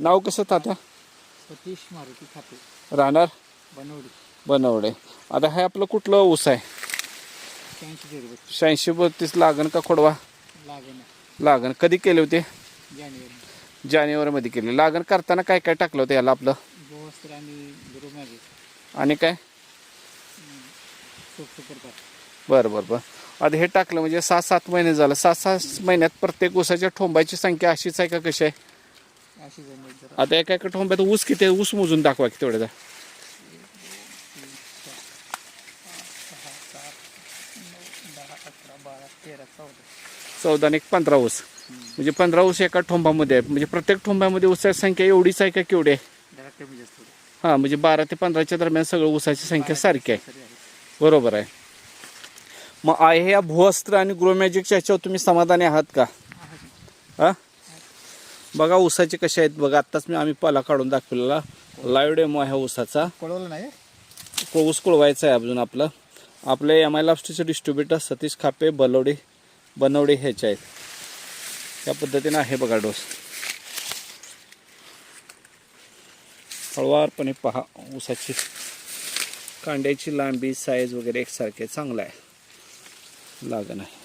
नाव कसं तात्या? सतीश मारुती खाते, राहणार बनवडी. बनवडे. आता हे आपलं कुठलं ऊस आहे? 86 86-32 लागण का खोडवा? लागण लागण. कधी केले होते? जानेवारी. जानेवारीमध्ये केले. लागण करताना काय काय टाकलं होतं याला आपलं? गोवस्त्र आणि गुरुमॅगी आणि काय? सुपर. बरं बरं बरं. आता हे टाकलं म्हणजे 6-7 महिने झालं. 6-6 महिन्यात प्रत्येक ऊसाच्या ठोंबाची संख्या अशीच आहे का कशी आहे? अशी जमीन जरा आता एका एका ठोंब्यात ऊस किती आहे? ऊस मोजून दाखवा की तेवढ्या. 14 आणि 15 ऊस म्हणजे 15 ऊस एका ठोंबामध्ये आहे. म्हणजे प्रत्येक ठोंब्यामध्ये ऊसाची संख्या एवढीच आहे का केवढी आहे? जरा कमी जास्त होतं. हां, म्हणजे 12 ते 15च्या दरम्यान सगळं ऊसाची संख्या सारखी आहे. बरोबर आहे. मग आहे ह्या भूअस्त्र आणि ग्रोमॅजिकच्या ह्याच्यावर तुम्ही समाधानी आहात का? हां, बघा ऊसाचे कसे आहेत बघा. आत्ताच आम्ही पाला काढून दाखवलेला लाईव्ह डेमो आहे ऊसाचा. कळवलं नाही ऊस कुळवायचा आहे अजून. आपले MI लास्टचे डिस्ट्रीब्युटर सतीश खापे बनवडे ह्याचे आहेत. त्या पद्धतीने आहे बघा डोस. हळवारपणे पहा. ऊसाची कांड्याची लांबी साईज वगैरे एकसारखे चांगला आहे. लागण आहे.